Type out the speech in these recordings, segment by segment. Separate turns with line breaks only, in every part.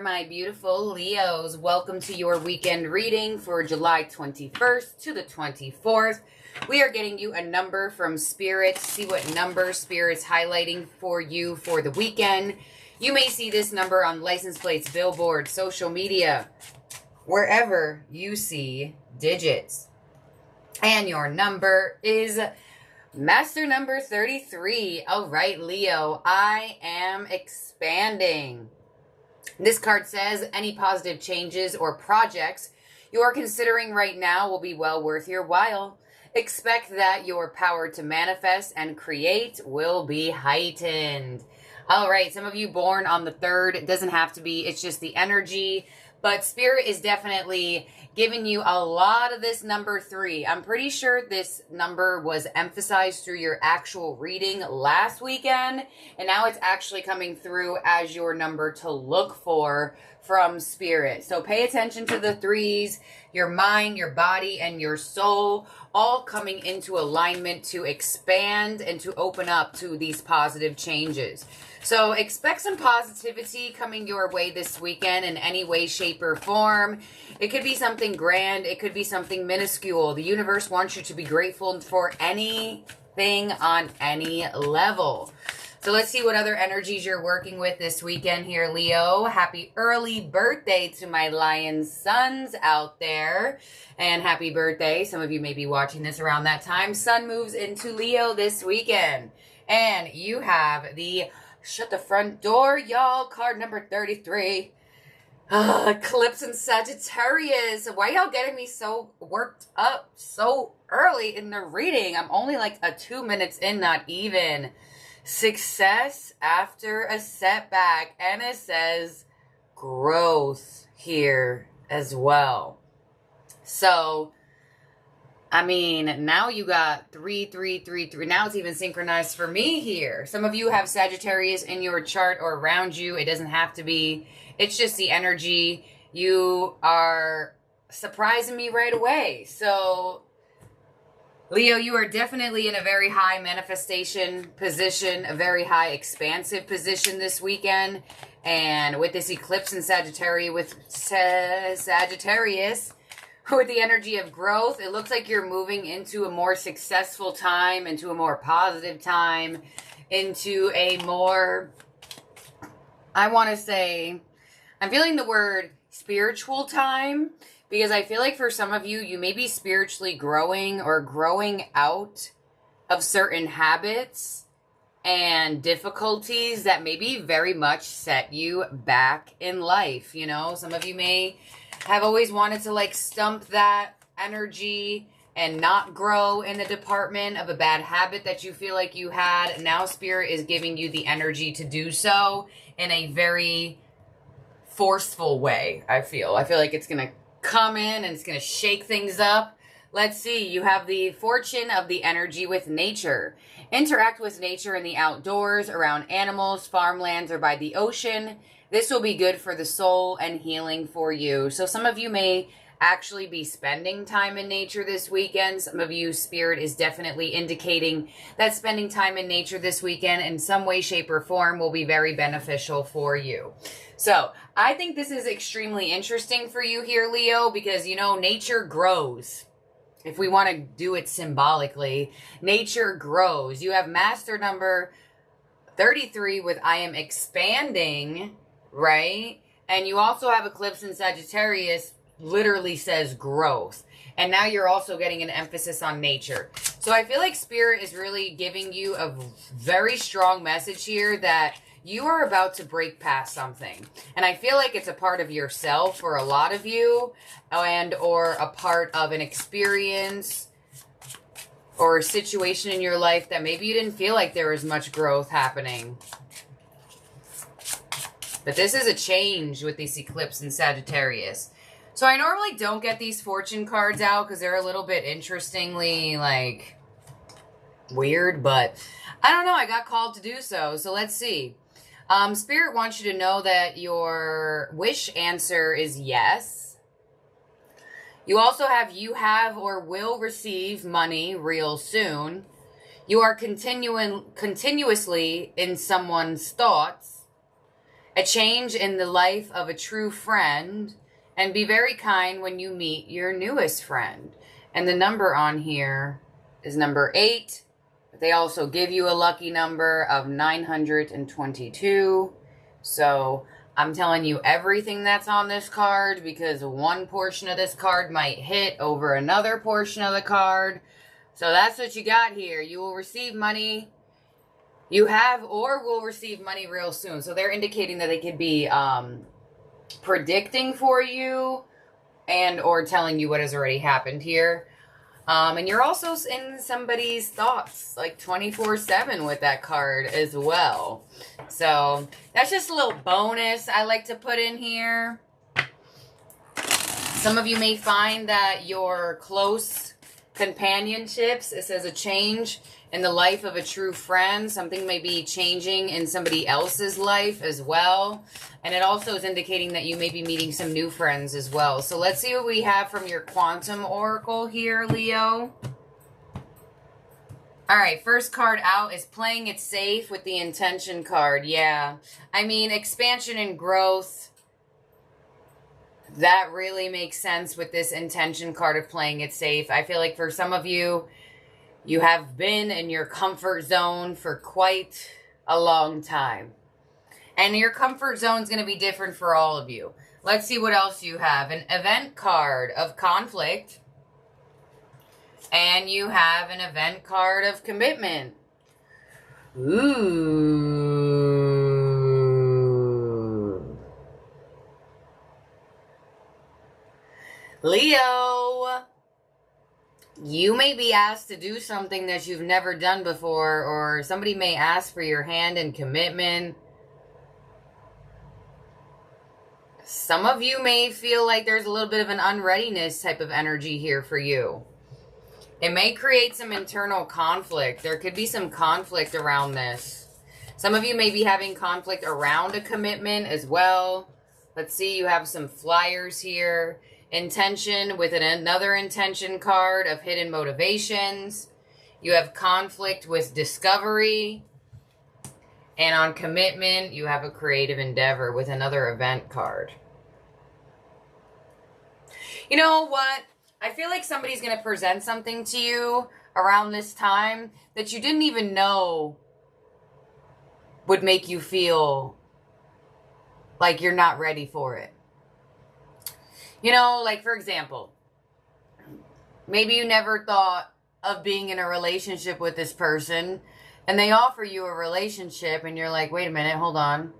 My beautiful Leos, welcome to your weekend reading for July 21st to the 24th. We are getting you a number from Spirit. See what number Spirit's highlighting for you for the weekend. You may see this number on license plates, billboards, social media, wherever you see digits. And your number is Master number 33. All right, Leo, I am expanding. This card says any positive changes or projects you are considering right now will be well worth your while. Expect that your power to manifest and create will be heightened. All right, some of you born on the 3rd, it doesn't have to be, it's just the energy. But Spirit is definitely giving you a lot of this number 3. I'm pretty sure this number was emphasized through your actual reading last weekend. And now it's actually coming through as your number to look for from Spirit. So pay attention to the 3s, your mind, your body, and your soul, all coming into alignment to expand and to open up to these positive changes. So expect some positivity coming your way this weekend in any way, shape, or form. It could be something grand. It could be something minuscule. The universe wants you to be grateful for anything on any level. So let's see what other energies you're working with this weekend here, Leo. Happy early birthday to my lion sons out there. And happy birthday. Some of you may be watching this around that time. Sun moves into Leo this weekend. And you have the Shut the Front Door, y'all. Card number 33. Eclipse in Sagittarius. Why y'all getting me so worked up so early in the reading? I'm only like 2 minutes in, not even. Success after a setback. And it says growth here as well. So, I mean, now you got 3, 3, 3, 3. Now it's even synchronized for me here. Some of you have Sagittarius in your chart or around you. It doesn't have to be. It's just the energy. You are surprising me right away. So, Leo, you are definitely in a very high manifestation position, a very high expansive position this weekend. And with this eclipse in Sagittarius, with the energy of growth, it looks like you're moving into a more successful time, into a more positive time, into a more, I want to say, I'm feeling the word spiritual time, because I feel like for some of you, you may be spiritually growing or growing out of certain habits and difficulties that maybe very much set you back in life. You know, some of you may have always wanted to like stump that energy and not grow in the department of a bad habit that you feel like you had. Now Spirit is giving you the energy to do so in a very forceful way. I feel like it's going to come in and it's going to shake things up. Let's see. You have the fortune of the energy with nature. Interact with nature in the outdoors, around animals, farmlands, or by the ocean. This will be good for the soul and healing for you. So some of you may actually be spending time in nature this weekend. Some of you, Spirit is definitely indicating that spending time in nature this weekend in some way, shape, or form will be very beneficial for you. So I think this is extremely interesting for you here, Leo, because, you know, nature grows. If we want to do it symbolically, nature grows. You have Master number 33 with I am expanding, right? And you also have Eclipse in Sagittarius, literally says growth. And now you're also getting an emphasis on nature. So I feel like Spirit is really giving you a very strong message here that you are about to break past something. And I feel like it's a part of yourself for a lot of you, and or a part of an experience or a situation in your life that maybe you didn't feel like there was much growth happening. But this is a change with this eclipse in Sagittarius. So I normally don't get these fortune cards out because they're a little bit interestingly, like, weird. But I don't know. I got called to do so. So let's see. Spirit wants you to know that your wish answer is yes. You also have you have or will receive money real soon. You are continuously in someone's thoughts. A change in the life of a true friend, and be very kind when you meet your newest friend. And the number on here is number 8. They also give you a lucky number of 922. So I'm telling you everything that's on this card, because one portion of this card might hit over another portion of the card. So that's what you got here. You will receive money. You have or will receive money real soon. So they're indicating that they could be predicting for you and or telling you what has already happened here. And you're also in somebody's thoughts like 24/7 with that card as well. So that's just a little bonus I like to put in here. Some of you may find that your close companionships, it says a change in the life of a true friend. Something may be changing in somebody else's life as well. And it also is indicating that you may be meeting some new friends as well. So let's see what we have from your quantum oracle here, Leo. All right, first card out is playing it safe with the intention card. Yeah, I mean, expansion and growth. That really makes sense with this intention card of playing it safe. I feel like for some of you, you have been in your comfort zone for quite a long time. And your comfort zone is going to be different for all of you. Let's see what else you have. An event card of conflict. And you have an event card of commitment. Ooh. Leo, you may be asked to do something that you've never done before, or somebody may ask for your hand in commitment. Some of you may feel like there's a little bit of an unreadiness type of energy here for you. It may create some internal conflict. There could be some conflict around this. Some of you may be having conflict around a commitment as well. Let's see, you have some flyers here. Intention with another intention card of hidden motivations. You have conflict with discovery. And on commitment, you have a creative endeavor with another event card. You know what? I feel like somebody's going to present something to you around this time that you didn't even know would make you feel like you're not ready for it. You know, like for example, maybe you never thought of being in a relationship with this person and they offer you a relationship and you're like, wait a minute, hold on.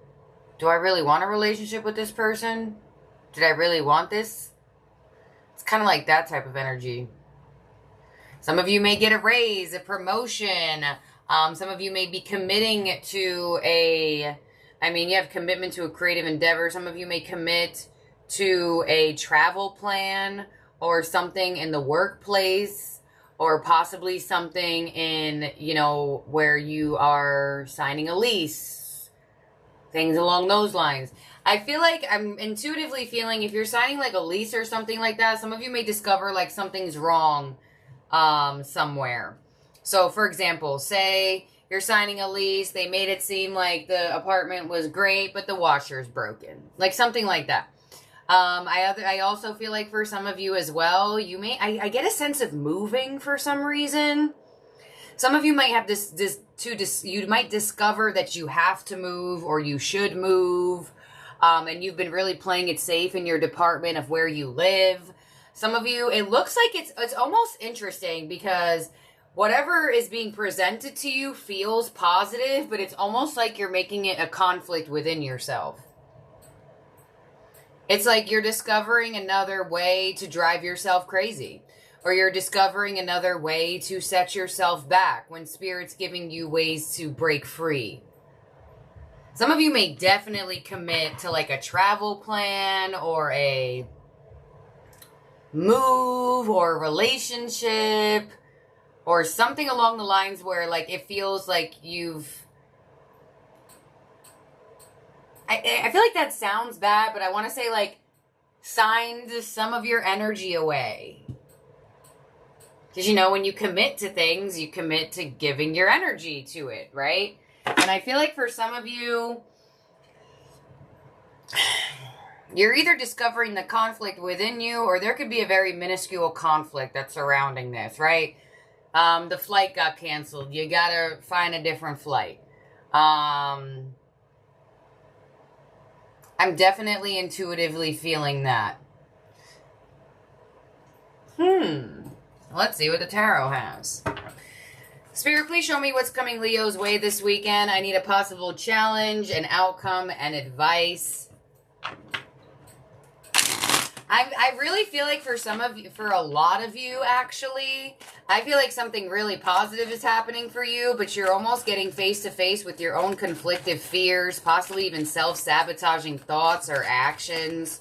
Do I really want a relationship with this person? Did I really want this? It's kind of like that type of energy. Some of you may get a raise, a promotion. Some of you may be committing to you have commitment to a creative endeavor. Some of you may commit to a travel plan or something in the workplace, or possibly something in, where you are signing a lease, things along those lines. I feel like I'm intuitively feeling if you're signing like a lease or something like that, some of you may discover like something's wrong somewhere. So for example, say you're signing a lease, they made it seem like the apartment was great, but the washer's broken, like something like that. I also feel like for some of you as well, I get a sense of moving for some reason. Some of you might have you might discover that you have to move or you should move. And you've been really playing it safe in your department of where you live. Some of you, it looks like it's almost interesting because whatever is being presented to you feels positive, but it's almost like you're making it a conflict within yourself. It's like you're discovering another way to drive yourself crazy, or you're discovering another way to set yourself back when Spirit's giving you ways to break free. Some of you may definitely commit to like a travel plan or a move or a relationship or something along the lines where like it feels like I feel like that sounds bad, but I want to say like signed some of your energy away. Because when you commit to things, you commit to giving your energy to it, right? And I feel like for some of you, You're either discovering the conflict within you, or there could be a very minuscule conflict that's surrounding this, right? The flight got canceled. You gotta find a different flight. I'm definitely intuitively feeling that. Let's see what the tarot has. Spirit, please show me what's coming Leo's way this weekend. I need a possible challenge, an outcome, and advice. I really feel like for some of you, for a lot of you actually, I feel like something really positive is happening for you, but you're almost getting face to face with your own conflictive fears, possibly even self-sabotaging thoughts or actions.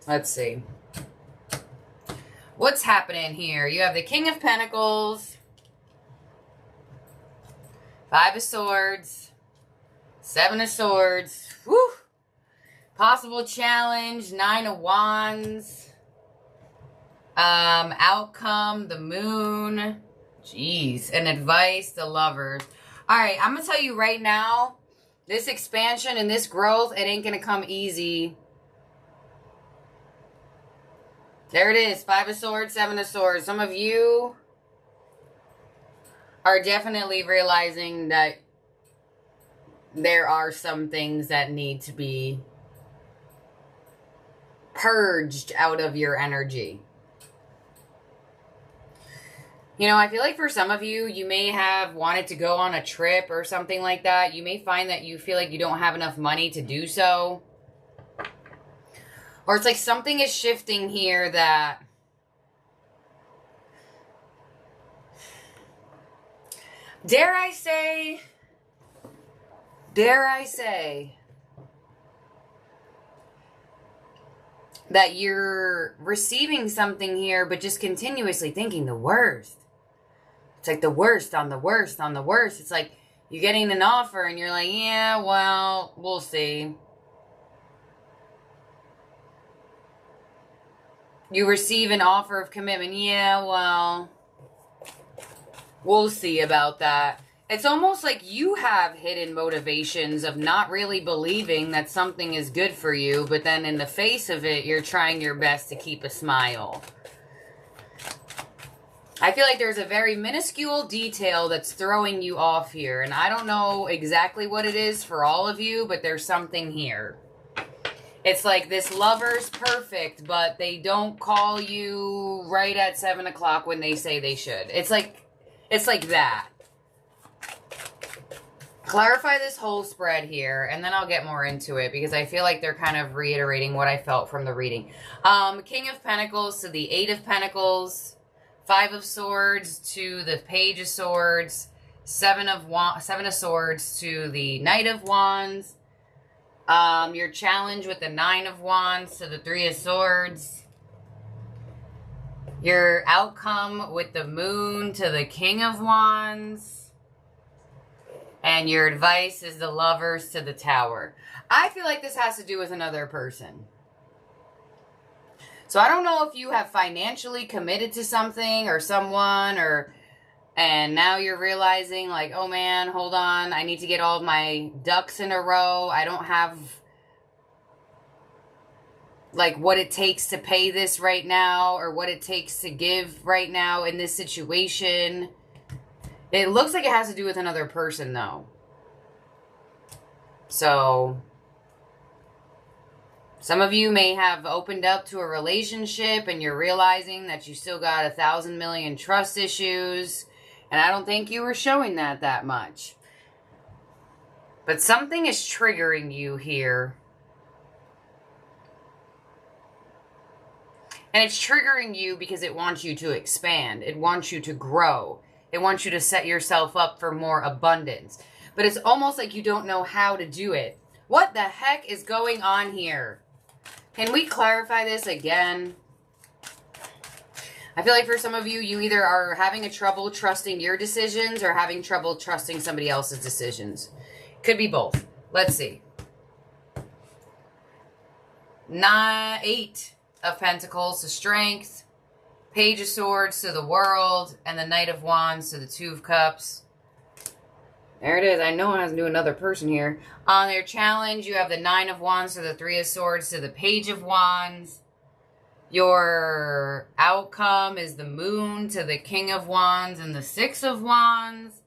Let's see. What's happening here? You have the King of Pentacles, Five of Swords, Seven of Swords, whew. Possible challenge, Nine of Wands, outcome, the Moon, jeez, and advice, the Lovers. All right, I'm going to tell you right now, this expansion and this growth, it ain't going to come easy. There it is, Five of Swords, Seven of Swords. Some of you are definitely realizing that there are some things that need to be purged out of your energy. You know, I feel like for some of you, you may have wanted to go on a trip or something like that. You may find that you feel like you don't have enough money to do so. Or it's like something is shifting here that dare I say that you're receiving something here, but just continuously thinking the worst. It's like the worst on the worst on the worst. It's like you're getting an offer and you're like, yeah, well, we'll see. You receive an offer of commitment. Yeah, well, we'll see about that. It's almost like you have hidden motivations of not really believing that something is good for you, but then in the face of it, you're trying your best to keep a smile. I feel like there's a very minuscule detail that's throwing you off here, and I don't know exactly what it is for all of you, but there's something here. It's like this lover's perfect, but they don't call you right at 7 o'clock when they say they should. It's like that. Clarify this whole spread here, and then I'll get more into it, because I feel like they're kind of reiterating what I felt from the reading. King of Pentacles to the Eight of Pentacles, Five of Swords to the Page of Swords, Seven of Swords to the Knight of Wands, your challenge with the Nine of Wands to the Three of Swords, your outcome with the Moon to the King of Wands, and your advice is the Lovers to the Tower. I feel like this has to do with another person. So I don't know if you have financially committed to something or someone, and now you're realizing like, oh man, hold on, I need to get all of my ducks in a row. I don't have like what it takes to pay this right now, or what it takes to give right now in this situation. It looks like it has to do with another person, though. So, some of you may have opened up to a relationship and you're realizing that you still got 1,000 million trust issues. And I don't think you were showing that much. But something is triggering you here. And it's triggering you because it wants you to expand. It wants you to grow. It wants you to set yourself up for more abundance. But it's almost like you don't know how to do it. What the heck is going on here? Can we clarify this again? I feel like for some of you, you either are having a trouble trusting your decisions or having trouble trusting somebody else's decisions. Could be both. Let's see. Eight of Pentacles to Strength. Page of Swords to the World, and the Knight of Wands to the Two of Cups. There it is. I know it has to do another person here. On their challenge, you have the Nine of Wands to the Three of Swords to the Page of Wands. Your outcome is the Moon to the King of Wands and the Six of Wands.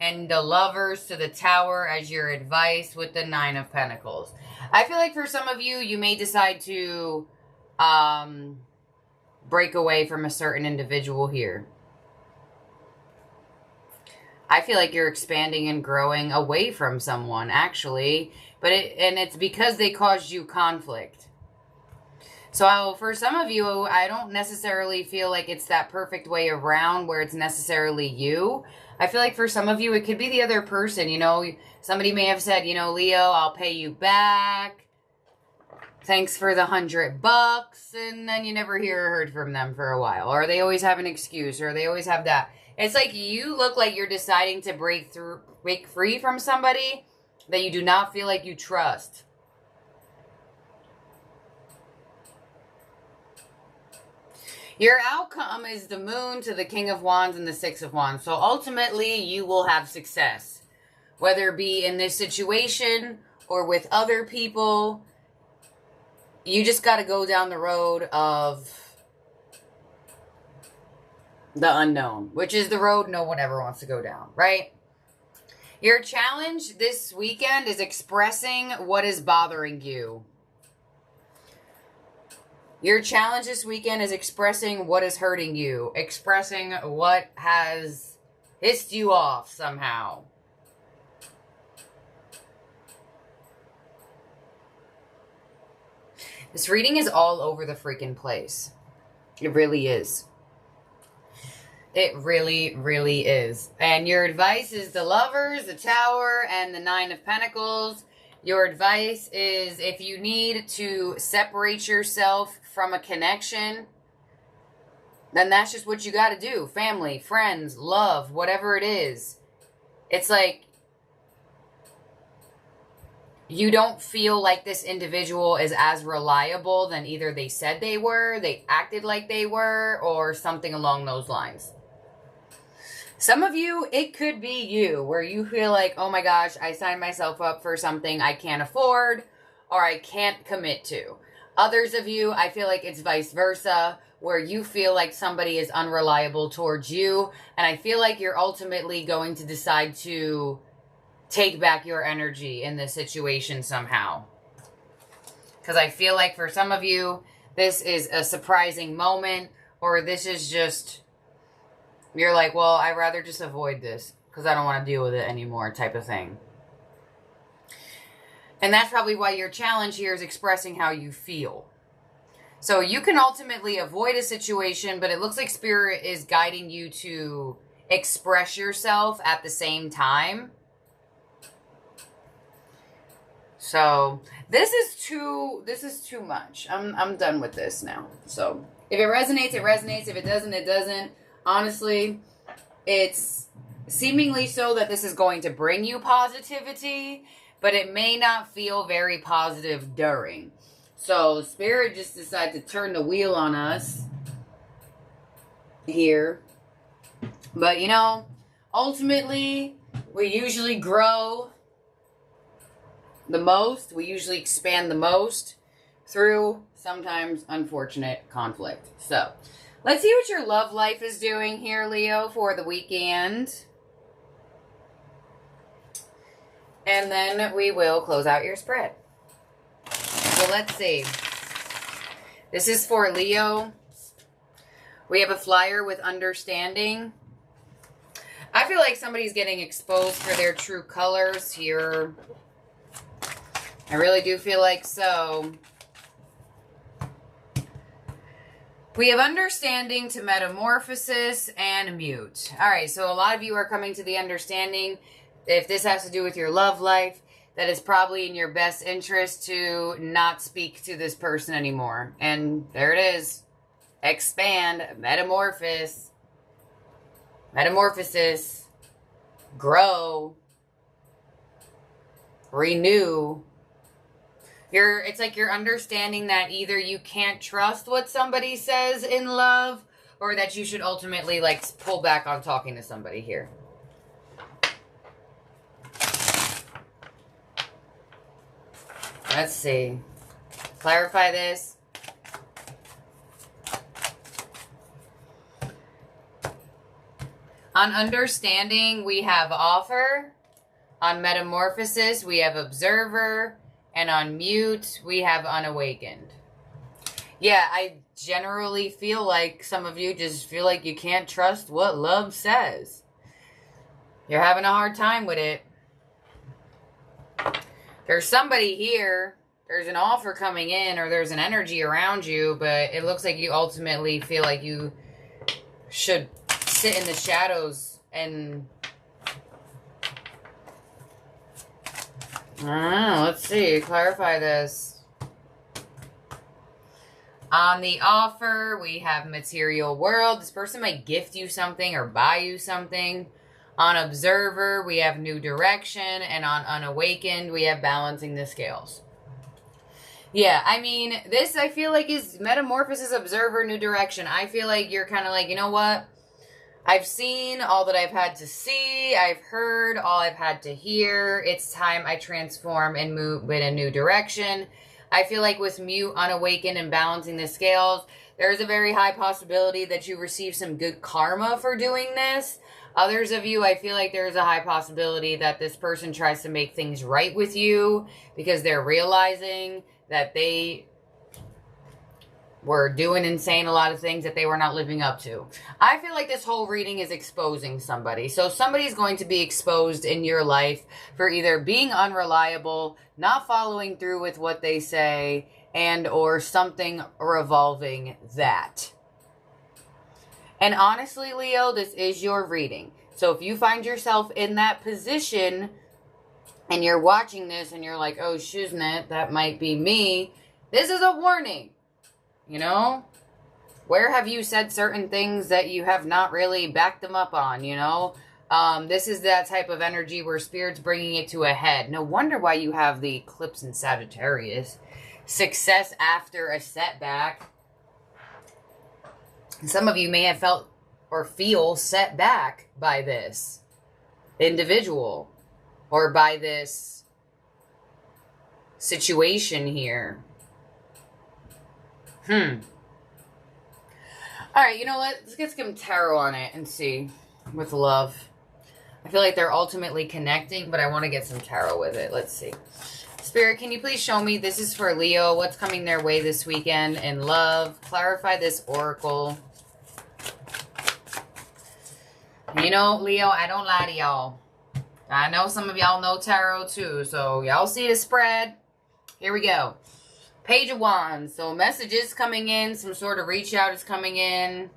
And the Lovers to the Tower as your advice with the Nine of Pentacles. I feel like for some of you, you may decide to break away from a certain individual here. I feel like you're expanding and growing away from someone, actually. And it's because they caused you conflict. So for some of you, I don't necessarily feel like it's that perfect way around where it's necessarily you. I feel like for some of you, it could be the other person. You know, somebody may have said, you know, Leo, I'll pay you back. Thanks for the $100. And then you never hear or heard from them for a while. Or they always have an excuse, or they always have that. It's like you look like you're deciding to break free from somebody that you do not feel like you trust. Your outcome is the Moon to the King of Wands and the Six of Wands. So ultimately, you will have success. Whether it be in this situation or with other people. You just got to go down the road of the unknown, which is the road no one ever wants to go down, right? Your challenge this weekend is expressing what is bothering you. Your challenge this weekend is expressing what is hurting you, expressing what has pissed you off somehow. This reading is all over the freaking place. It really is. It really, really is. And your advice is the Lovers, the Tower, and the Nine of Pentacles. Your advice is if you need to separate yourself from a connection, then that's just what you got to do. Family, friends, love, whatever it is. It's like you don't feel like this individual is as reliable than either they said they were, they acted like they were, or something along those lines. Some of you, it could be you, where you feel like, oh my gosh, I signed myself up for something I can't afford or I can't commit to. Others of you, I feel like it's vice versa, where you feel like somebody is unreliable towards you, and I feel like you're ultimately going to decide to take back your energy in this situation somehow. Because I feel like for some of you, this is a surprising moment, or this is just, you're like, well, I'd rather just avoid this because I don't want to deal with it anymore type of thing. And that's probably why your challenge here is expressing how you feel. So you can ultimately avoid a situation, but it looks like Spirit is guiding you to express yourself at the same time. So this is too much. I'm done with this now. So if it resonates, it resonates. If it doesn't, it doesn't. Honestly, it's seemingly so that this is going to bring you positivity, but it may not feel very positive during. So Spirit just decided to turn the wheel on us here. But you know, ultimately, we usually grow the most. We usually expand the most through sometimes unfortunate conflict. So let's see what your love life is doing here, Leo, for the weekend. And then we will close out your spread. So let's see. This is for Leo. We have a flyer with understanding. I feel like somebody's getting exposed for their true colors here. I really do feel like so. We have understanding to metamorphosis and mute. All right, so a lot of you are coming to the understanding. If this has to do with your love life, that it's probably in your best interest to not speak to this person anymore. And there it is. Expand, metamorphosis, grow, renew. It's like you're understanding that either you can't trust what somebody says in love, or that you should ultimately, like, pull back on talking to somebody here. Let's see. Clarify this. On understanding, we have offer. On metamorphosis, we have observer. And on mute, we have unawakened. Yeah, I generally feel like some of you just feel like you can't trust what love says. You're having a hard time with it. There's somebody here, there's an offer coming in, or there's an energy around you, but it looks like you ultimately feel like you should sit in the shadows and... let's see, clarify this. On the offer, we have material world. This person might gift you something or buy you something. On observer, we have new direction. And on unawakened, we have balancing the scales. Yeah, I mean, this I feel like is metamorphosis, observer, new direction. I feel like you're kind of like, you know what? I've seen all that I've had to see. I've heard all I've had to hear. It's time I transform and move in a new direction. I feel like with mute, unawakened, and balancing the scales, there's a very high possibility that you receive some good karma for doing this. Others of you, I feel like there's a high possibility that this person tries to make things right with you because they're realizing that they were doing and saying a lot of things that they were not living up to. I feel like this whole reading is exposing somebody. So somebody's going to be exposed in your life for either being unreliable, not following through with what they say, and or something revolving that. And honestly, Leo, this is your reading. So if you find yourself in that position and you're watching this and you're like, oh, shiznit, that might be me. This is a warning. You know, where have you said certain things that you have not really backed them up on, you know? This is that type of energy where Spirit's bringing it to a head. No wonder why you have the eclipse in Sagittarius. Success after a setback. Some of you may have felt or feel set back by this individual or by this situation here. All right, you know what? Let's get some tarot on it and see with love. I feel like they're ultimately connecting, but I want to get some tarot with it. Let's see. Spirit, can you please show me, this is for Leo, what's coming their way this weekend in love? Clarify this oracle. You know, Leo, I don't lie to y'all. I know some of y'all know tarot too, so y'all see the spread. Here we go. Page of Wands. So messages coming in. Some sort of reach out is coming in.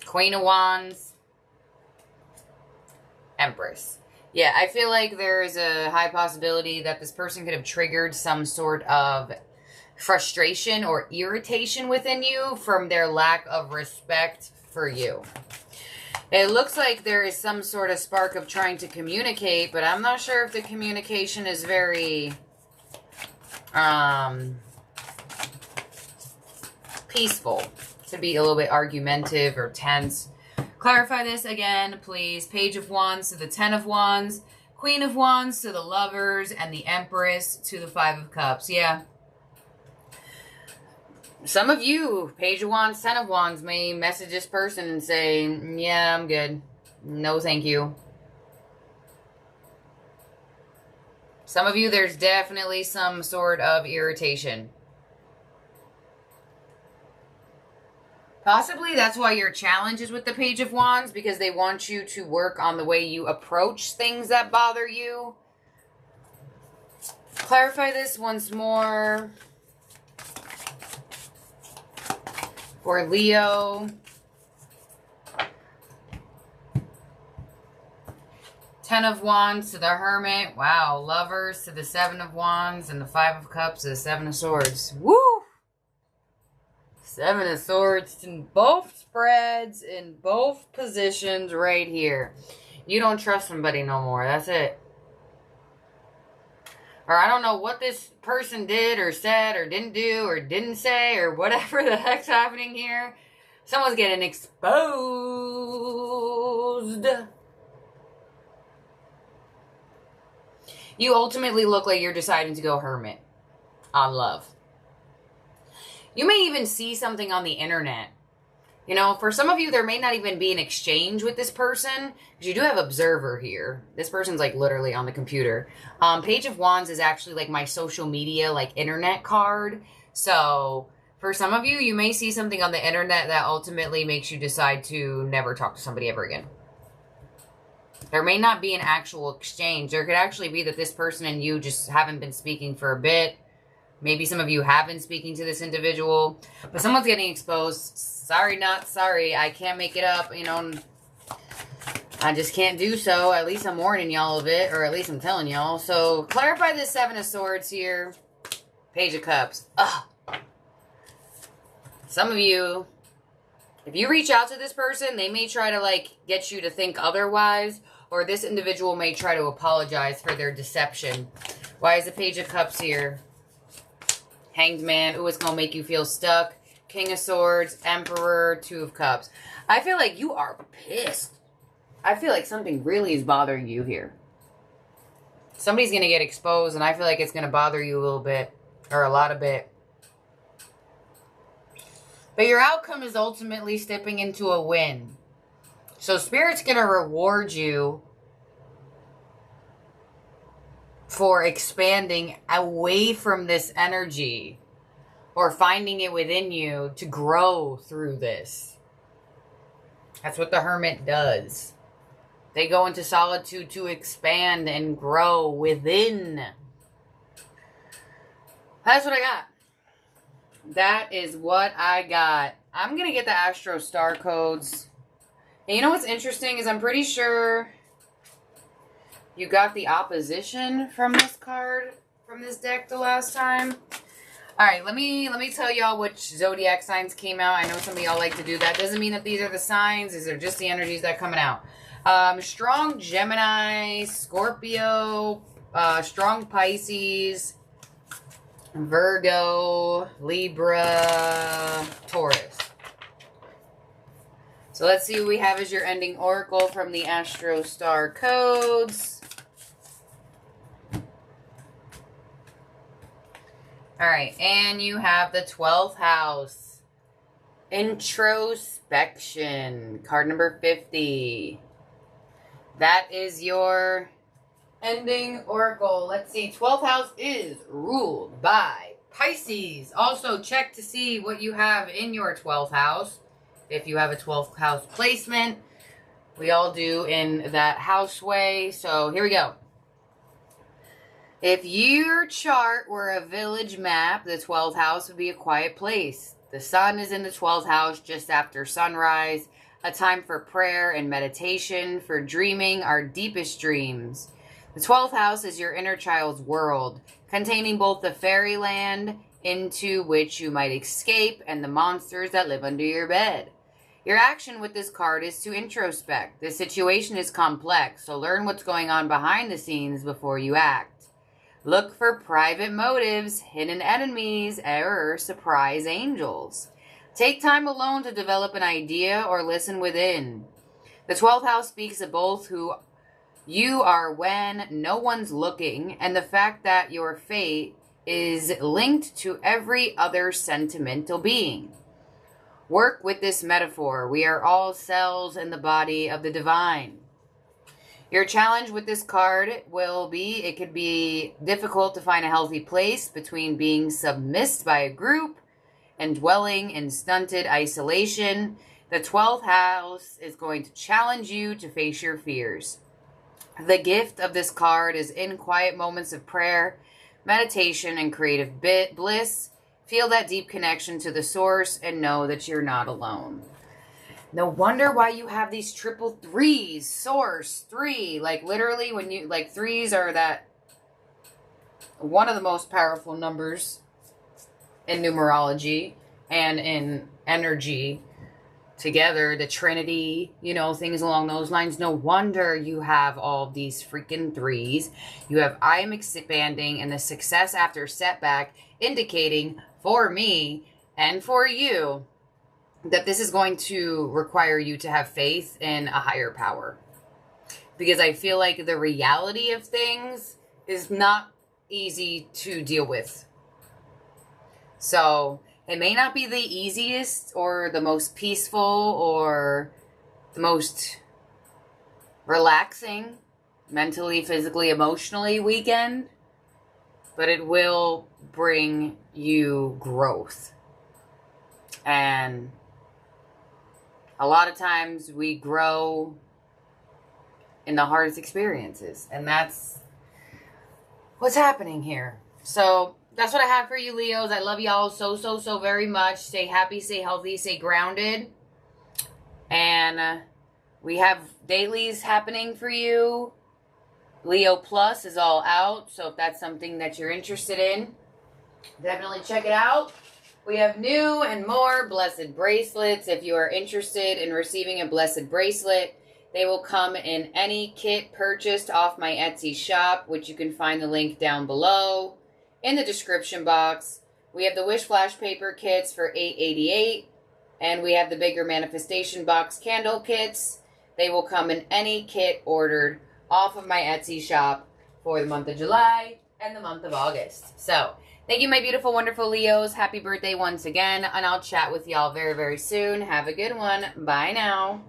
Queen of Wands. Empress. Yeah, I feel like there is a high possibility that this person could have triggered some sort of frustration or irritation within you from their lack of respect for you. It looks like there is some sort of spark of trying to communicate, but I'm not sure if the communication is very... peaceful. Could be a little bit argumentative or tense. Clarify this again, please. Page of Wands to the Ten of Wands, Queen of Wands to the Lovers, and the Empress to the Five of Cups. Yeah. Some of you, Page of Wands, Ten of Wands, may message this person and say, yeah, I'm good. No, thank you. Some of you, there's definitely some sort of irritation. Possibly that's why your challenge is with the Page of Wands, because they want you to work on the way you approach things that bother you. Clarify this once more. For Leo. Ten of Wands to the Hermit. Wow. Lovers to the Seven of Wands. And the Five of Cups to the Seven of Swords. Woo! Seven of Swords in both spreads, in both positions right here. You don't trust somebody no more. That's it. Or I don't know what this person did or said or didn't do or didn't say or whatever the heck's happening here. Someone's getting exposed. You ultimately look like you're deciding to go hermit on love. You may even see something on the internet. You know, for some of you, there may not even be an exchange with this person, because you do have observer here. This person's like literally on the computer. Page of Wands is actually like my social media, like internet card. So for some of you, you may see something on the internet that ultimately makes you decide to never talk to somebody ever again. There may not be an actual exchange. There could actually be that this person and you just haven't been speaking for a bit. Maybe some of you have been speaking to this individual, but someone's getting exposed. Sorry, not sorry. I can't make it up, you know. I just can't do so. At least I'm warning y'all of it, or at least I'm telling y'all. So clarify this Seven of Swords here. Page of Cups. Ugh. Some of you, if you reach out to this person, they may try to like get you to think otherwise, or this individual may try to apologize for their deception. Why is the Page of Cups here? Hanged Man. Ooh, it's going to make you feel stuck. King of Swords, Emperor, Two of Cups. I feel like you are pissed. I feel like something really is bothering you here. Somebody's going to get exposed, and I feel like it's going to bother you a little bit, or a lot of bit. But your outcome is ultimately stepping into a win. So Spirit's going to reward you for expanding away from this energy, or finding it within you to grow through this. That's what the Hermit does. They go into solitude to expand and grow within. That's what I got. That is what I got. I'm going to get the Astro Star codes. And you know what's interesting is I'm pretty sure you got the opposition from this card, from this deck the last time. All right, let me tell y'all which zodiac signs came out. I know some of y'all like to do that. Doesn't mean that these are the signs. These are just the energies that are coming out. Strong Gemini, Scorpio, strong Pisces, Virgo, Libra, Taurus. So let's see what we have as your ending oracle from the Astro Star codes. All right, and you have the 12th house. Introspection, card number 50. That is your ending oracle. Let's see, 12th house is ruled by Pisces. Also, check to see what you have in your 12th house. If you have a 12th house placement, we all do in that house way. So here we go. If your chart were a village map, the 12th house would be a quiet place. The sun is in the 12th house just after sunrise, a time for prayer and meditation, for dreaming our deepest dreams. The 12th house is your inner child's world, containing both the fairyland into which you might escape and the monsters that live under your bed. Your action with this card is to introspect. The situation is complex, so learn what's going on behind the scenes before you act. Look for private motives, hidden enemies, or surprise angels. Take time alone to develop an idea or listen within. The 12th house speaks of both who you are when no one's looking and the fact that your fate is linked to every other sentimental being. Work with this metaphor. We are all cells in the body of the divine. Your challenge with this card will be, it could be difficult to find a healthy place between being submissed by a group and dwelling in stunted isolation. The 12th house is going to challenge you to face your fears. The gift of this card is in quiet moments of prayer, meditation, and creative bliss. Feel that deep connection to the source and know that you're not alone. No wonder why you have these triple threes. Source, three. Like literally when you, like threes are that one of the most powerful numbers in numerology and in energy together. The Trinity, you know, things along those lines. No wonder you have all these freaking threes. You have I am expanding and the success after setback, indicating for me and for you that this is going to require you to have faith in a higher power. Because I feel like the reality of things is not easy to deal with. So it may not be the easiest or the most peaceful or the most relaxing mentally, physically, emotionally weekend, but it will bring you growth. And a lot of times we grow in the hardest experiences, and that's what's happening here. So that's what I have for you, Leos. I love y'all so very much. Stay happy, stay healthy, stay grounded. And we have dailies happening for you. Leo Plus is all out, so if that's something that you're interested in, definitely check it out. We have new and more blessed bracelets. If you are interested in receiving a blessed bracelet, they will come in any kit purchased off my Etsy shop, which you can find the link down below in the description box. We have the Wish Flash paper kits for $8.88, and we have the bigger manifestation box candle kits. They will come in any kit ordered off of my Etsy shop for the month of July and the month of August. So thank you, my beautiful, wonderful Leos. Happy birthday once again, and I'll chat with y'all very soon. Have a good one. Bye now.